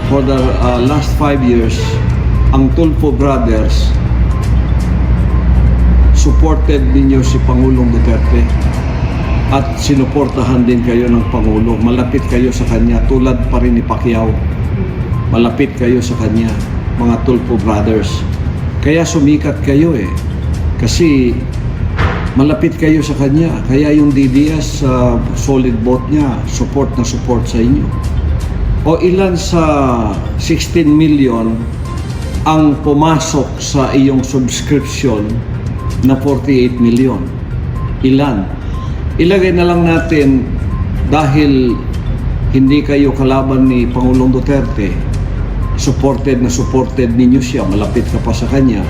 for the last 5 years, ang Tulfo Brothers supported ninyo si Pangulong Duterte at sinuportahan din kayo ng Pangulo. Malapit kayo sa kanya, tulad pa rin ni Pacquiao. Malapit kayo sa kanya, mga Tulfo Brothers. Kaya sumikat kayo kasi malapit kayo sa kanya. Kaya yung DDS solid vote niya, support na support sa inyo. O ilan sa 16 million ang pumasok sa iyong subscription na 48 million? Ilan? Ilagay na lang natin dahil hindi kayo kalaban ni Pangulong Duterte, supported na supported ninyo siya, malapit ka pa sa kanya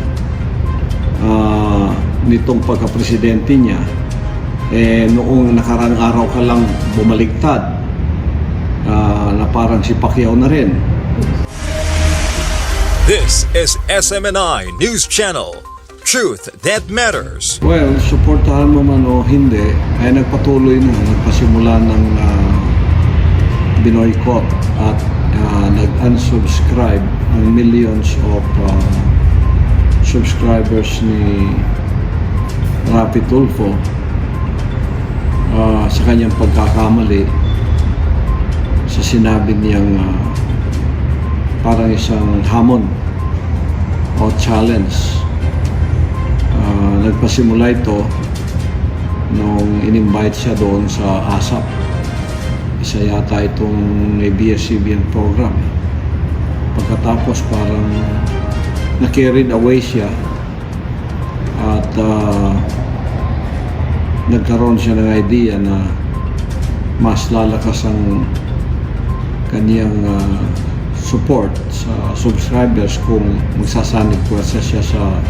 nitong pagka-presidente niya, noong nakarang araw ka lang bumaligtad na parang si Pacquiao na rin. This is SMNI News Channel. Truth that matters. Well, supportahan mo man o hindi, ay nagpatuloy na, nagpasimula ng binoycott at nag-unsubscribe ang millions of subscribers ni Rapi Tulfo sa kanyang pagkakamali sa sinabi niyang parang isang hamon o challenge. Nagpasimula ito nung in-invite siya doon sa ASAP. Isa yata itong ABS-CBN program. Pagkatapos parang na-carried away siya at nagkaroon siya ng idea na mas lalakas ang kaniyang support sa subscribers kung magsasanib pwersa siya sa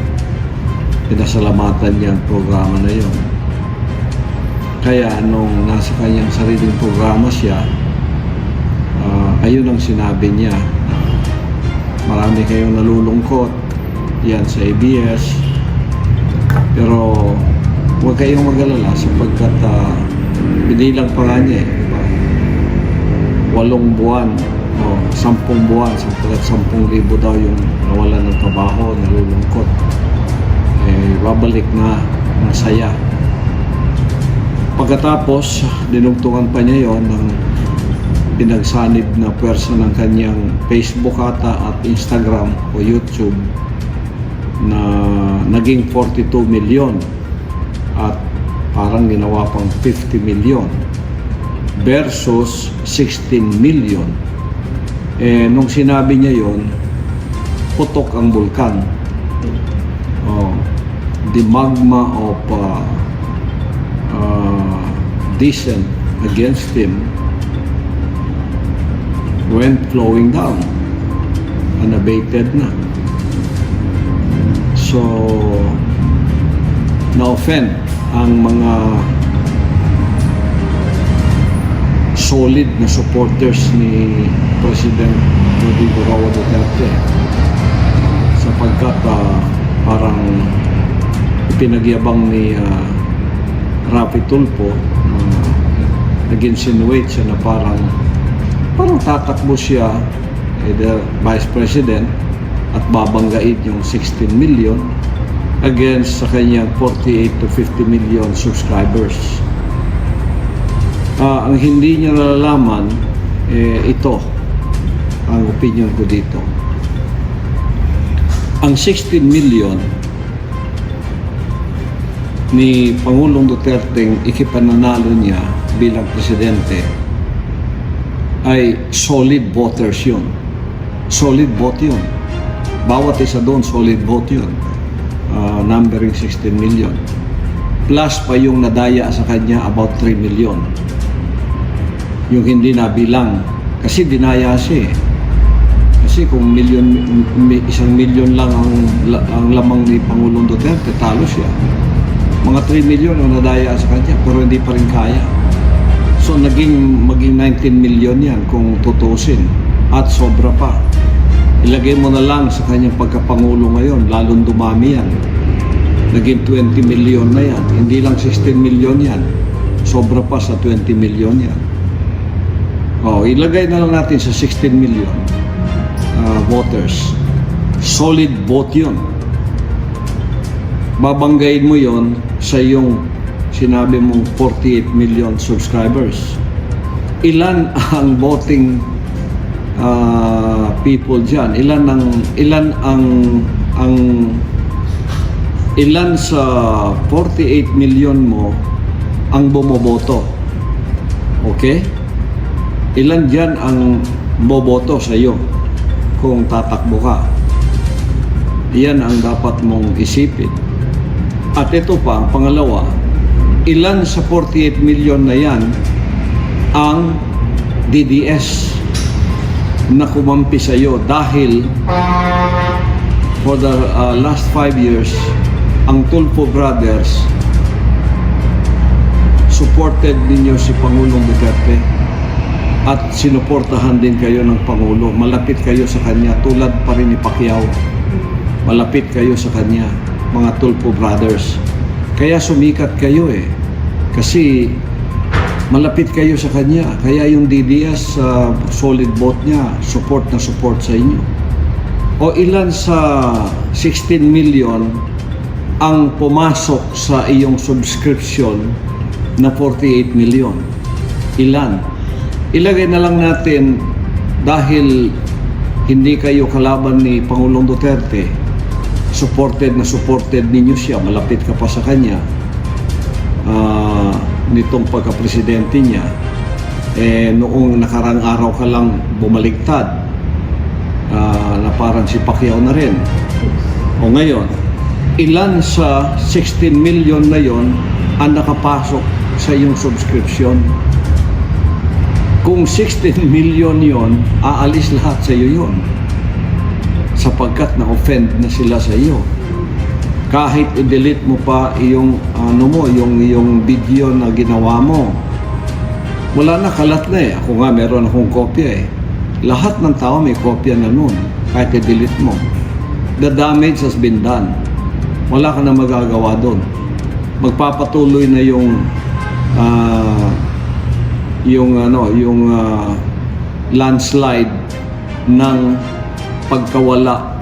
pinasalamatan niya ang programa na yun. Kaya nung nasa kanyang sariling programa siya, ayun ang sinabi niya. Marami kayong nalulungkot yan sa ABS, pero huwag kayong mag-alala sapagkat binilang pa nga niya 8 buwan o 10 buwan, sapagkat 10,000 daw yung nawalan ng trabaho, nalulungkot. Babalik na masaya. Pagkatapos, dinugtungan pa niya yon ng pinagsanib na pwersa ng kanyang Facebook ata at Instagram o YouTube na naging 42 million at parang ginawa pang 50 million versus 16 million. Nung sinabi niya yon, putok ang bulkan. The magma of dissent against him went flowing down, unabated na. So, na-offend ang mga solid na supporters ni President Rodrigo Roa Duterte sapagkat parang pinagyabang ni Rapi Tulfo, nag-insinuate siya na parang tatakbo siya either Vice President at babanggain yung 16 million against sa kanyang 48 to 50 million subscribers. Ang hindi niya nalalaman, ito ang opinion ko dito. Ang 16 million ni Pangulong Duterte ikipananalo niya bilang presidente ay solid voters yun. Solid vote yun. Bawat isa doon solid vote yun. Numbering 16 million. Plus pa yung nadaya sa kanya about 3 million. Yung hindi nabilang. Kasi dinaya siya. Kasi kung 1 million lang ang lamang ni Pangulong Duterte, talo siya. Mga 3 million ang nadaya sa kanya, pero hindi pa rin kaya. So maging 19 million yan kung tutusin. At sobra pa. Ilagay mo na lang sa kanyang pagkapangulo ngayon, lalong dumami yan. Naging 20 million na yan. Hindi lang 16 million yan. Sobra pa sa 20 million yan. Ilagay na lang natin sa 16 million. voters. Solid vote yun. Babanggain mo yon sa yung sinabi mong 48 million subscribers. Ilan ang voting people diyan? Ilan sa 48 million mo ang bumoboto? Okay? Ilan diyan ang boboto sa iyo kung tatakbo ka? Yan ang dapat mong isipin. At ito pa, ang pangalawa, ilan sa 48 million na yan ang DDS na kumampi sa iyo dahil for the last 5 years, ang Tulfo Brothers supported ninyo si Pangulong Duterte at sinuportahan din kayo ng Pangulo. Malapit kayo sa kanya tulad pa rin ni Pacquiao. Malapit kayo sa kanya, mga Tulfo Brothers. Kaya sumikat kayo kasi malapit kayo sa kanya. Kaya yung DDS solid vote niya, support na support sa inyo. O ilan sa 16 million ang pumasok sa iyong subscription na 48 million? Ilan? Ilagay na lang natin dahil hindi kayo kalaban ni Pangulong Duterte, supported ninyo siya, malapit ka pa sa kanya nitong pagka-presidente niya, noong nakarang araw ka lang bumaligtad na parang si Pacquiao na rin. O ngayon, ilan sa 16 million na yon ang nakapasok sa iyong subscription? Kung 16 million yon, aalis lahat sa iyo yon sapagkat na-offend na sila sa iyo. Kahit i-delete mo pa yung yung video na ginawa mo, wala na, kalat na Ako nga, meron akong kopya Lahat ng tao may kopya na nun, kahit i-delete mo. The damage has been done. Wala ka na magagawa doon. Magpapatuloy na yung landslide ng pagkawala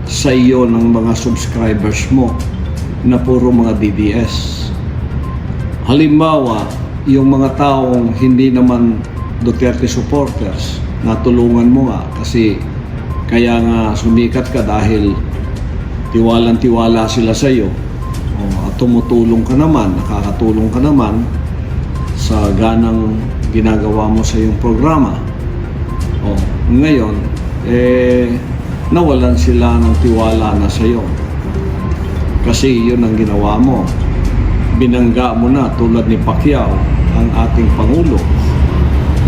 sa iyo ng mga subscribers mo na puro mga DDS. Halimbawa, yung mga taong hindi naman Duterte supporters, natulungan mo nga kasi kaya nga sumikat ka dahil tiwalang-tiwala sila sa iyo. At tumutulong ka naman, nakakatulong ka naman sa ganang ginagawa mo sa iyong programa. Ngayon, nawalan sila ng tiwala na sa iyo. Kasi yun ang ginawa mo. Binangga mo na tulad ni Pacquiao, ang ating Pangulo.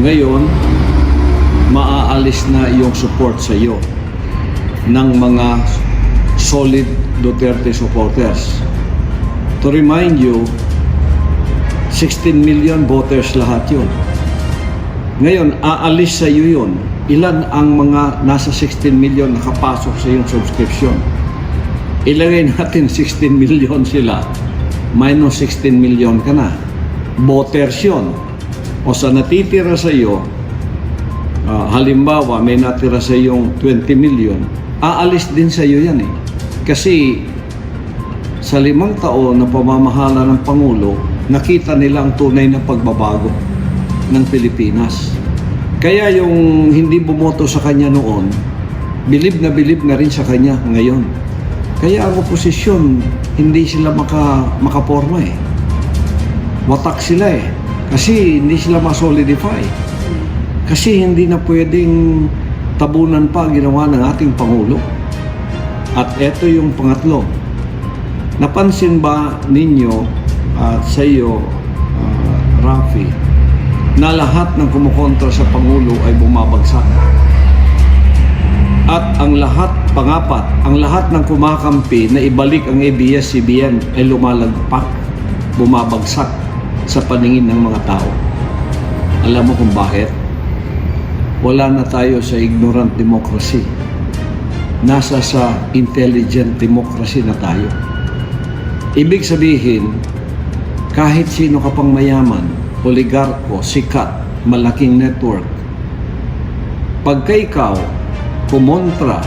Ngayon, maaalis na yung support sa iyo ng mga solid Duterte supporters. To remind you, 16 million voters lahat yun. Ngayon, aalis sa iyo yun. Ilan ang mga nasa 16 million nakapasok sa iyong subscription? Ilagay natin 16 million sila. Minus 16 million ka na. Voters yun. O sa natitira sa iyo, halimbawa may natira sa iyong 20 million, aalis din sa iyo yan Kasi sa 5 taon na pamamahala ng Pangulo, nakita nila ang tunay na pagbabago ng Pilipinas. Kaya yung hindi bumoto sa kanya noon, bilib na rin sa kanya ngayon. Kaya ang oposisyon, hindi sila makaporma Watak sila Kasi hindi sila ma-solidify. Kasi hindi na pwedeng tabunan pa ginawa ng ating Pangulo. At eto yung pangatlo. Napansin ba ninyo at sa iyo, Rafi, na lahat ng kumukontra sa Pangulo ay bumabagsak? At ang lahat, pangapat, ang lahat ng kumakampi na ibalik ang ABS-CBN ay lumalagpak, bumabagsak sa paningin ng mga tao. Alam mo kung bakit? Wala na tayo sa ignorant democracy. Nasa sa intelligent democracy na tayo. Ibig sabihin, kahit sino ka pang mayaman, oligarko, sikat, malaking network, pagka ikaw kumontra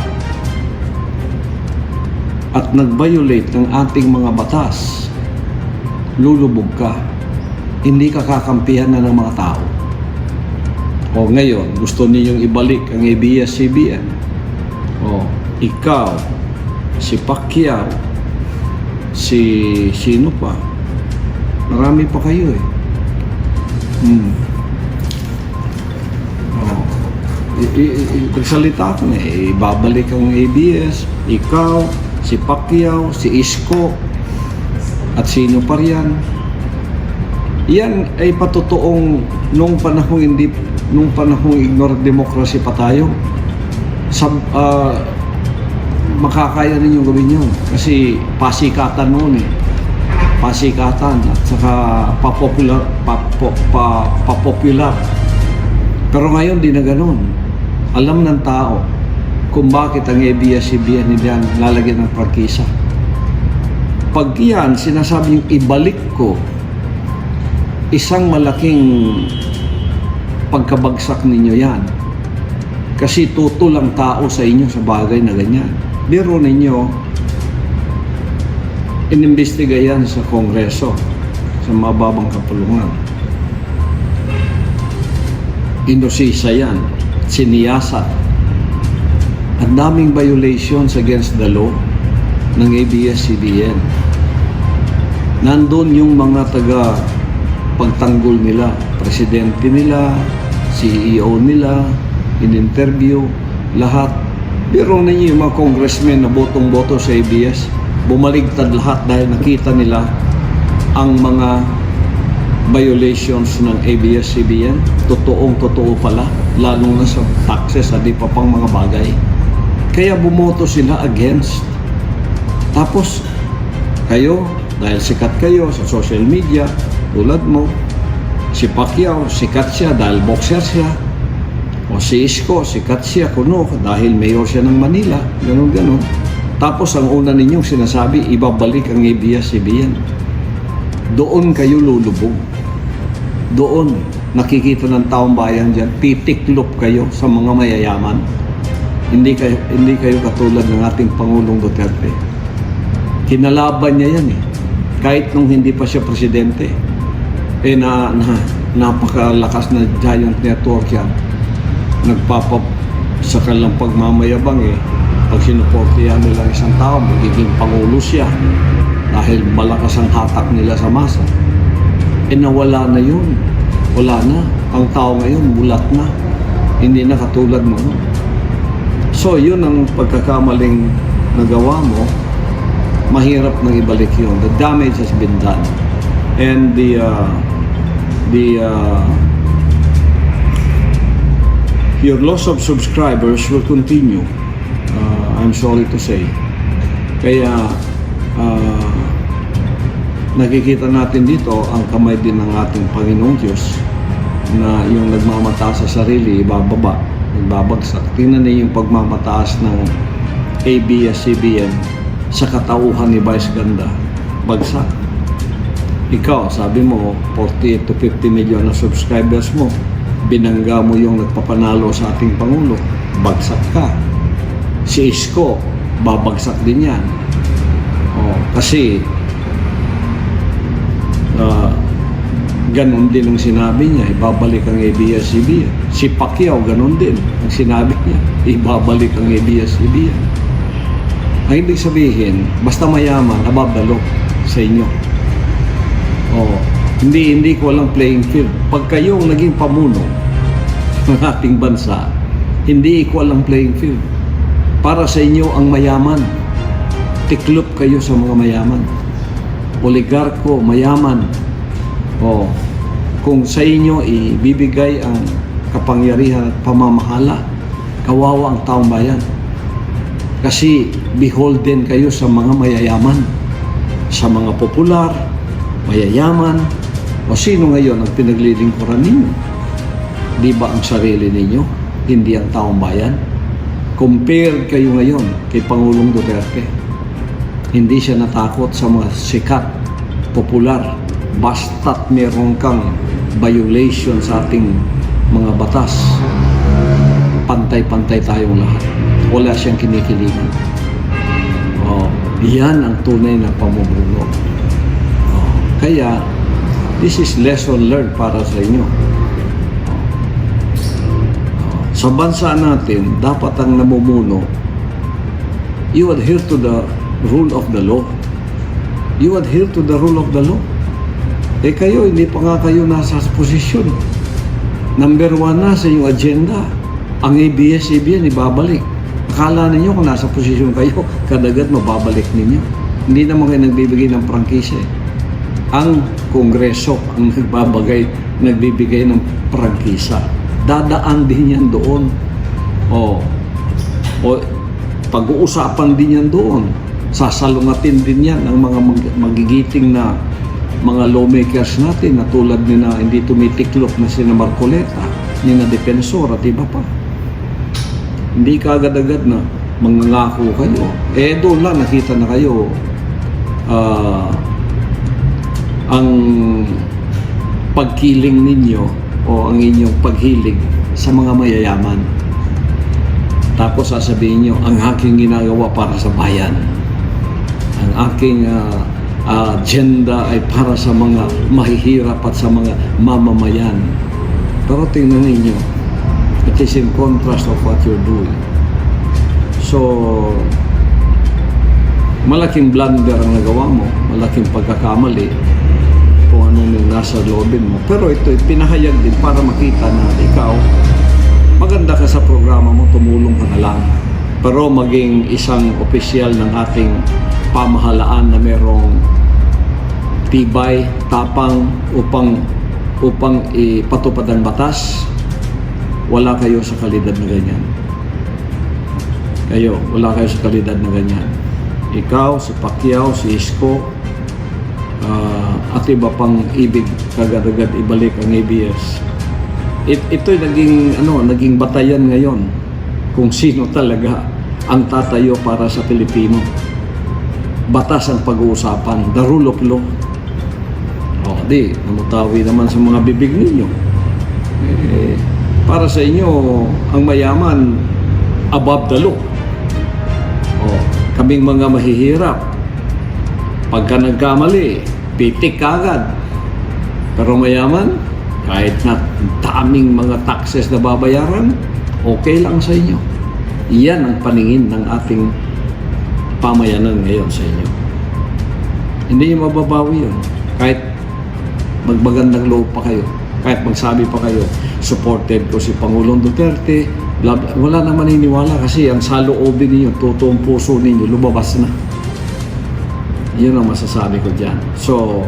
at nag-violate ng ating mga batas, lulubog ka. Hindi ka kakampihan na ng mga tao. O ngayon, gusto ninyong ibalik ang ABS-CBN. O, ikaw, si Pacquiao, si sino pa? Marami pa kayo eh. Nagsalita ka na eh. Ibabalik ang ABS, ikaw, si Pacquiao, si Isko, at sino pa riyan. Yan ay patotoong nung panahong ignore democracy pa tayo. Makakaya ninyong gawin yun. Kasi pasikatan noon eh. Pasikatan at saka papopular. Pero ngayon di na ganun. Alam ng tao kung bakit ang ABS-CBN niyan lalagyan ng prangkisa. Pag yan, sinasabing ibalik ko, isang malaking pagkabagsak ninyo yan. Kasi tutol ang tao sa inyo sa bagay na ganyan. Biro ninyo, inimbestiga yan sa Kongreso, sa mababang kapulungan. Inosisa yan, siniyasat. Ang daming violations against the law ng ABS-CBN. Nandun yung mga taga pagtanggol nila, presidente nila, CEO nila, in-interview, lahat. Pero ninyo yung mga congressmen na botong-boto sa ABS, bumaligtad lahat dahil nakita nila ang mga violations ng ABS-CBN. Totoong-totoo pala, lalo na sa taxes at di pa pang mga bagay. Kaya bumoto sila against. Tapos, kayo, dahil sikat kayo sa social media, tulad mo, si Pacquiao, sikat siya dahil boxer siya. O si Isko, sikat siya kuno dahil mayor siya ng Manila. Ganon-ganon. Tapos ang una ninyong sinasabi, ibabalik ang ABS-CBN. Doon kayo lulubog. Doon, nakikita ng taong bayan dyan, titiklop kayo sa mga mayayaman. Hindi kayo katulad ng ating Pangulong Duterte. Kinalaban niya yan eh. Kahit nung hindi pa siya presidente, napakalakas na giant network yan. Sa kanilang pagmamayabang eh, pag sinuportihan nila isang tao, magiging pangulo siya dahil malakas ang hatak nila sa masa. Nawala na yun. Wala na. Ang tao ngayon, bulat na. Hindi na katulad mo. So, yun ang pagkakamaling nagawa mo. Mahirap nang ibalik yun. The damage has been done. And your loss of subscribers will continue. I'm sorry to say. Kaya nakikita natin dito ang kamay din ng ating Panginoong Diyos na yung nagmamataas sa sarili, ibababa, nagbabagsak. Tingnan niyo yung pagmamataas ng ABS-CBN sa katauhan ni Vice Ganda. Bagsak. Ikaw, sabi mo, 48 to 50 million na subscribers mo. Binangga mo yung nagpapanalo sa ating Pangulo. Bagsak ka. Si Isko, babagsak din yan. Kasi ganon din ang sinabi niya, ibabalik ang ABS-CBN. Si Pacquiao, ganon din ang sinabi niya, ibabalik ang ABS-CBN. Ang ibig sabihin, basta mayaman, ababalo sa inyo. Hindi ko walang playing field. Pag kayong naging pamuno ng ating bansa, hindi equal ang playing field. Para sa inyo ang mayaman. Tiklop kayo sa mga mayaman. Oligarko, mayaman. Kung sa inyo ibibigay ang kapangyarihan at pamamahala, kawawa ang taong bayan. Kasi beholden kayo sa mga mayayaman, sa mga popular, mayayaman, o sino ngayon ang pinaglilingkuran ninyo? Di ba ang sarili ninyo? Hindi ang taong bayan? Compare kayo ngayon kay Pangulong Duterte. Hindi siya natakot sa mga sikat, popular, basta't meron kang violation sa ating mga batas. Pantay-pantay tayong lahat. wala siyang kinikilingan. Yan ang tunay na pamumuno. Kaya, this is lesson learned para sa inyo. Sa bansa natin, dapat ang namumuno, you adhere to the rule of the law. You adhere to the rule of the law. Kayo, hindi pa nga kayo nasa posisyon. Number 1 na sa inyong agenda. Ang ABS-CBN, ibabalik. Akala ninyo kung nasa posisyon kayo, kadagad mababalik ninyo. Hindi naman kayo nagbibigay ng prangkisa. Ang Kongreso ang nagbibigay ng prangkisa. Dadaan din yan doon. O pag-uusapan din yan doon. Sasalungatin din yan ng mga magigiting na mga lawmakers natin na tulad ni na hindi tumitiklop na sina Marcoleta, ni na Defensor at iba pa. Hindi ka agad-agad na mangangako kayo. Doon lang nakita na kayo ang pagkiling ninyo o ang inyong paghilig sa mga mayayaman. Tapos sasabihin nyo, ang aking ginagawa para sa bayan. Ang aking agenda ay para sa mga mahihirap at sa mga mamamayan. Pero tingnan ninyo, it is in contrast of what you're doing. So, malaking blunder ang nagawa mo, malaking pagkakamali kung ano yung nasa loobin mo. Pero ito, pinahayag din para makita na ikaw, maganda ka sa programa mo, tumulong ka na lang. Pero maging isang opisyal ng ating pamahalaan na merong tibay, tapang upang ipatupad ang batas. Wala kayo sa kalidad na ganyan. Wala kayo sa kalidad na ganyan. Ikaw, si Pacquiao, si Isko, at iba pang ibig kagad-agad ibalik ang ABS. Ito'y naging batayan ngayon kung sino talaga ang tatayo para sa Pilipino. Batas ang pag-uusapan, the rule of law. Namutawi naman sa mga bibig ninyo. Para sa inyo, ang mayaman above the law. Kaming mga mahihirap, pagka nagkamali, pitik agad. Pero mayaman, kahit na daming mga taxes na babayaran, okay lang sa inyo. Iyan ang paningin ng ating pamayanan ngayon sa inyo. Hindi nyo mababawi yun. Kahit magbagandang loob pa kayo, kahit magsabi pa kayo, supported ko si Pangulong Duterte, wala na maniniwala kasi ang saloobin ninyo, totoong puso ninyo, lumabas na. Yun ang masasabi ko dyan. So,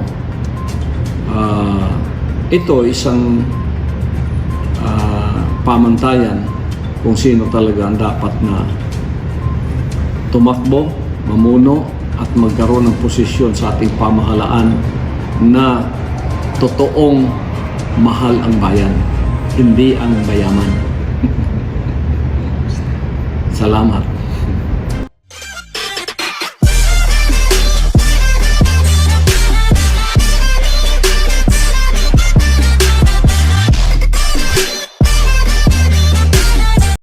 ito isang pamantayan kung sino talaga ang dapat na tumakbo, mamuno at magkaroon ng posisyon sa ating pamahalaan na totoong mahal ang bayan, hindi ang bayaman. Salamat.